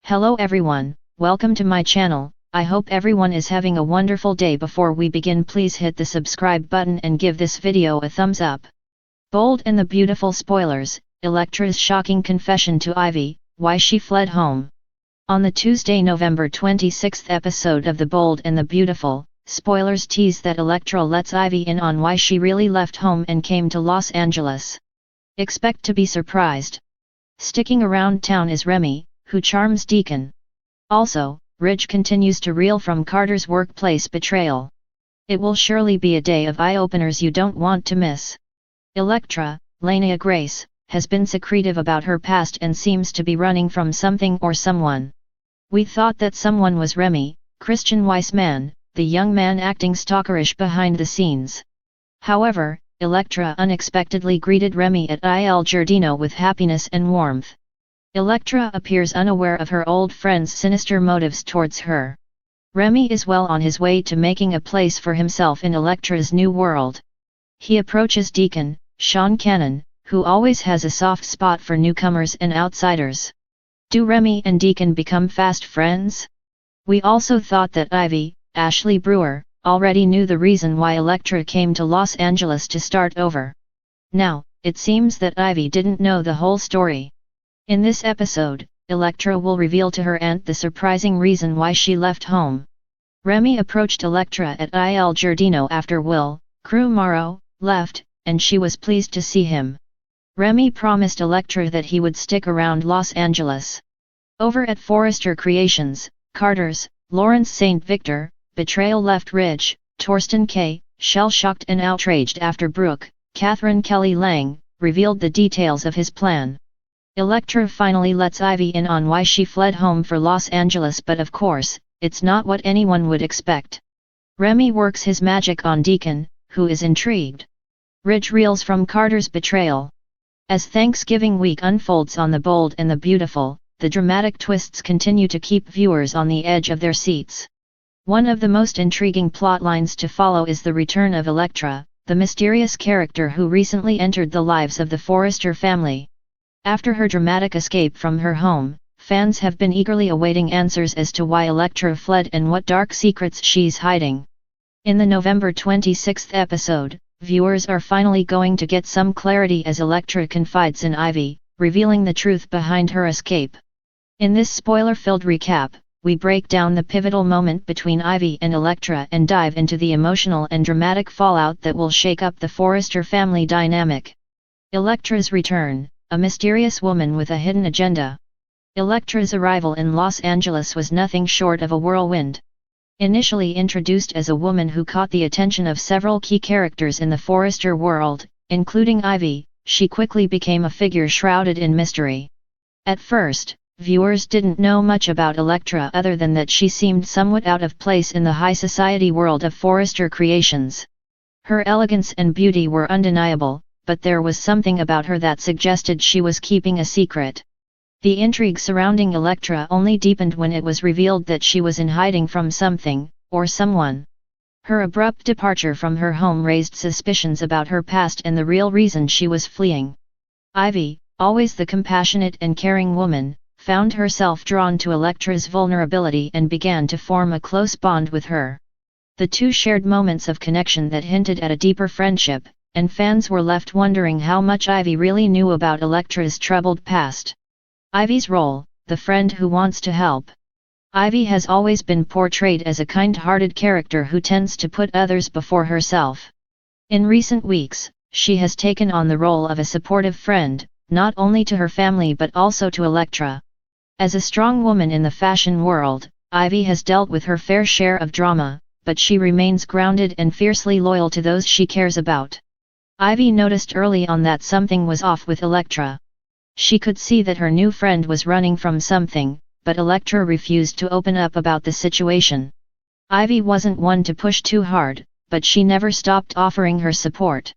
Hello everyone, welcome to my channel. I hope everyone is having a wonderful day. Before we begin, please hit the subscribe button and give this video a thumbs up. Bold and the Beautiful spoilers, Electra's shocking confession to Ivy, why she fled home. On the Tuesday, November 26th episode of The Bold and the Beautiful, spoilers tease that Electra lets Ivy in on why she really left home and came to Los Angeles. Expect to be surprised. Sticking around town is Remy, who charms Deacon. Also, Ridge continues to reel from Carter's workplace betrayal. It will surely be a day of eye-openers you don't want to miss. Electra, Lania Grace, has been secretive about her past and seems to be running from something or someone. We thought that someone was Remy, Christian Weissman, the young man acting stalkerish behind the scenes. However, Electra unexpectedly greeted Remy at Il Giardino with happiness and warmth. Electra appears unaware of her old friend's sinister motives towards her. Remy is well on his way to making a place for himself in Electra's new world. He approaches Deacon, Sean Cannon, who always has a soft spot for newcomers and outsiders. Do Remy and Deacon become fast friends? We also thought that Ivy, Ashley Brewer, already knew the reason why Electra came to Los Angeles to start over. Now, it seems that Ivy didn't know the whole story. In this episode, Electra will reveal to her aunt the surprising reason why she left home. Remy approached Electra at Il Giardino after Will, Crew Morrow, left, and she was pleased to see him. Remy promised Electra that he would stick around Los Angeles. Over at Forrester Creations, Carter's, Lawrence St. Victor, betrayal left Ridge, Torsten K., shell-shocked and outraged after Brooke, Catherine Kelly Lang, revealed the details of his plan. Electra finally lets Ivy in on why she fled home for Los Angeles, but of course, it's not what anyone would expect. Remy works his magic on Deacon, who is intrigued. Ridge reels from Carter's betrayal. As Thanksgiving week unfolds on The Bold and the Beautiful, the dramatic twists continue to keep viewers on the edge of their seats. One of the most intriguing plotlines to follow is the return of Electra, the mysterious character who recently entered the lives of the Forrester family. After her dramatic escape from her home, fans have been eagerly awaiting answers as to why Electra fled and what dark secrets she's hiding. In the November 26th episode, viewers are finally going to get some clarity as Electra confides in Ivy, revealing the truth behind her escape. In this spoiler-filled recap, we break down the pivotal moment between Ivy and Electra and dive into the emotional and dramatic fallout that will shake up the Forrester family dynamic. Electra's return. A mysterious woman with a hidden agenda. Electra's arrival in Los Angeles was nothing short of a whirlwind. Initially introduced as a woman who caught the attention of several key characters in the Forrester world, including Ivy, she quickly became a figure shrouded in mystery. At first, viewers didn't know much about Electra other than that she seemed somewhat out of place in the high society world of Forrester Creations. Her elegance and beauty were undeniable, but there was something about her that suggested she was keeping a secret. The intrigue surrounding Electra only deepened when it was revealed that she was in hiding from something, or someone. Her abrupt departure from her home raised suspicions about her past and the real reason she was fleeing. Ivy, always the compassionate and caring woman, found herself drawn to Electra's vulnerability and began to form a close bond with her. The two shared moments of connection that hinted at a deeper friendship, and fans were left wondering how much Ivy really knew about Electra's troubled past. Ivy's role, the friend who wants to help. Ivy has always been portrayed as a kind-hearted character who tends to put others before herself. In recent weeks, she has taken on the role of a supportive friend, not only to her family but also to Electra. As a strong woman in the fashion world, Ivy has dealt with her fair share of drama, but she remains grounded and fiercely loyal to those she cares about. Ivy noticed early on that something was off with Electra. She could see that her new friend was running from something, but Electra refused to open up about the situation. Ivy wasn't one to push too hard, but she never stopped offering her support.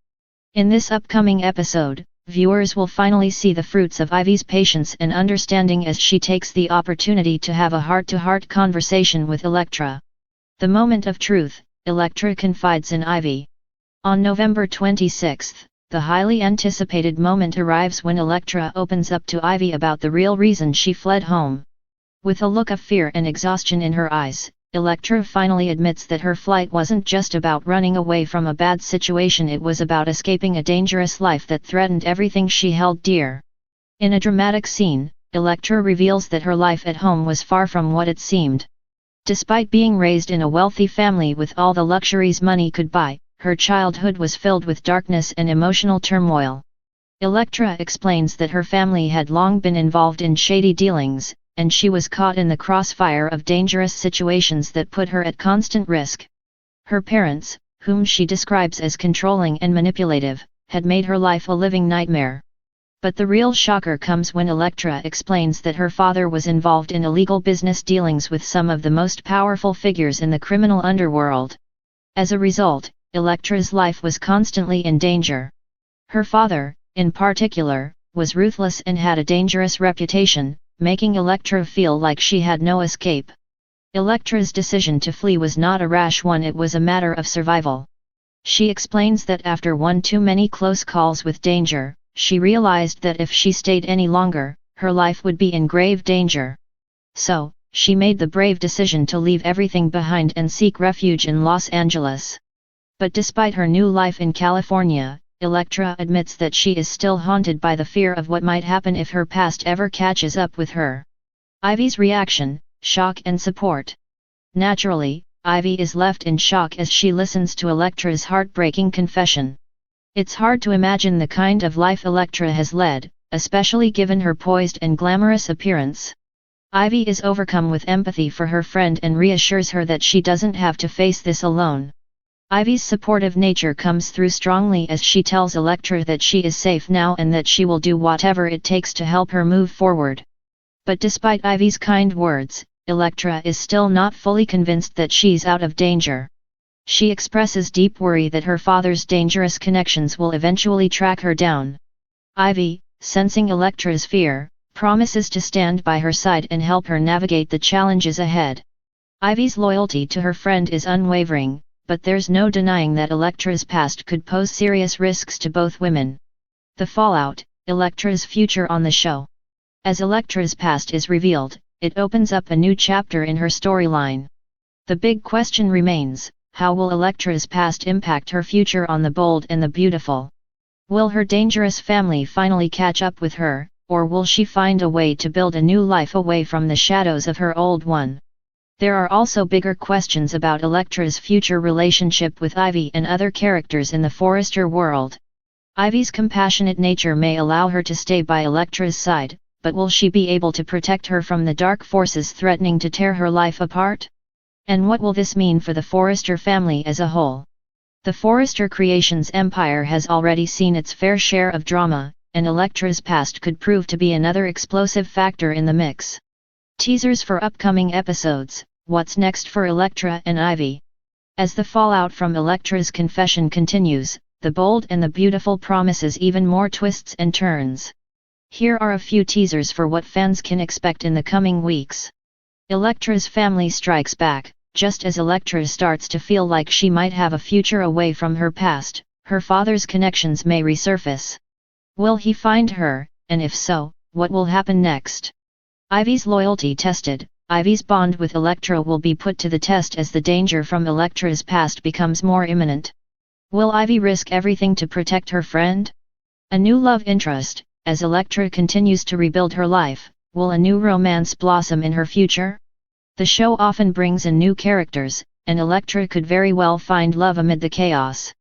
In this upcoming episode, viewers will finally see the fruits of Ivy's patience and understanding as she takes the opportunity to have a heart-to-heart conversation with Electra. The moment of truth, Electra confides in Ivy. On November 26th, the highly anticipated moment arrives when Electra opens up to Ivy about the real reason she fled home. With a look of fear and exhaustion in her eyes, Electra finally admits that her flight wasn't just about running away from a bad situation, it was about escaping a dangerous life that threatened everything she held dear. In a dramatic scene, Electra reveals that her life at home was far from what it seemed. Despite being raised in a wealthy family with all the luxuries money could buy, her childhood was filled with darkness and emotional turmoil. Electra explains that her family had long been involved in shady dealings, and she was caught in the crossfire of dangerous situations that put her at constant risk. Her parents, whom she describes as controlling and manipulative, had made her life a living nightmare. But the real shocker comes when Electra explains that her father was involved in illegal business dealings with some of the most powerful figures in the criminal underworld. As a result, Electra's life was constantly in danger. Her father, in particular, was ruthless and had a dangerous reputation, making Electra feel like she had no escape. Electra's decision to flee was not a rash one, it was a matter of survival. She explains that after one too many close calls with danger, she realized that if she stayed any longer, her life would be in grave danger. So, she made the brave decision to leave everything behind and seek refuge in Los Angeles. But despite her new life in California, Electra admits that she is still haunted by the fear of what might happen if her past ever catches up with her. Ivy's reaction: shock and support. Naturally, Ivy is left in shock as she listens to Electra's heartbreaking confession. It's hard to imagine the kind of life Electra has led, especially given her poised and glamorous appearance. Ivy is overcome with empathy for her friend and reassures her that she doesn't have to face this alone. Ivy's supportive nature comes through strongly as she tells Electra that she is safe now and that she will do whatever it takes to help her move forward. But despite Ivy's kind words, Electra is still not fully convinced that she's out of danger. She expresses deep worry that her father's dangerous connections will eventually track her down. Ivy, sensing Electra's fear, promises to stand by her side and help her navigate the challenges ahead. Ivy's loyalty to her friend is unwavering, but there's no denying that Electra's past could pose serious risks to both women. The fallout: Electra's future on the show. As Electra's past is revealed, it opens up a new chapter in her storyline. The big question remains: how will Electra's past impact her future on The Bold and the Beautiful? Will her dangerous family finally catch up with her, or will she find a way to build a new life away from the shadows of her old one? There are also bigger questions about Electra's future relationship with Ivy and other characters in the Forrester world. Ivy's compassionate nature may allow her to stay by Electra's side, but will she be able to protect her from the dark forces threatening to tear her life apart? And what will this mean for the Forrester family as a whole? The Forrester Creations empire has already seen its fair share of drama, and Electra's past could prove to be another explosive factor in the mix. Teasers for upcoming episodes: what's next for Electra and Ivy? As the fallout from Electra's confession continues, The Bold and the Beautiful promises even more twists and turns. Here are a few teasers for what fans can expect in the coming weeks. Electra's family strikes back. Just as Electra starts to feel like she might have a future away from her past, her father's connections may resurface. Will he find her, and if so, what will happen next? Ivy's loyalty tested: Ivy's bond with Electra will be put to the test as the danger from Electra's past becomes more imminent. Will Ivy risk everything to protect her friend? A new love interest: as Electra continues to rebuild her life, will a new romance blossom in her future? The show often brings in new characters, and Electra could very well find love amid the chaos.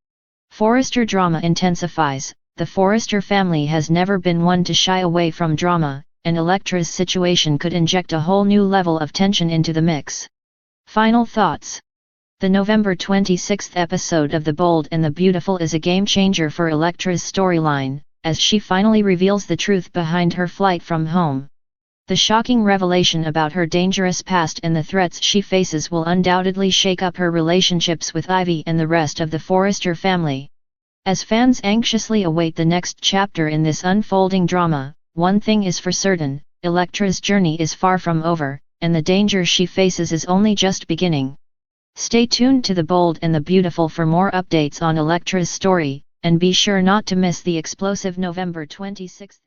Forrester drama intensifies: the Forrester family has never been one to shy away from drama, and Electra's situation could inject a whole new level of tension into the mix. Final thoughts: the November 26th episode of The Bold and the Beautiful is a game-changer for Electra's storyline, as she finally reveals the truth behind her flight from home. The shocking revelation about her dangerous past and the threats she faces will undoubtedly shake up her relationships with Ivy and the rest of the Forrester family. As fans anxiously await the next chapter in this unfolding drama, one thing is for certain: Electra's journey is far from over, and the danger she faces is only just beginning. Stay tuned to The Bold and the Beautiful for more updates on Electra's story, and be sure not to miss the explosive November 26th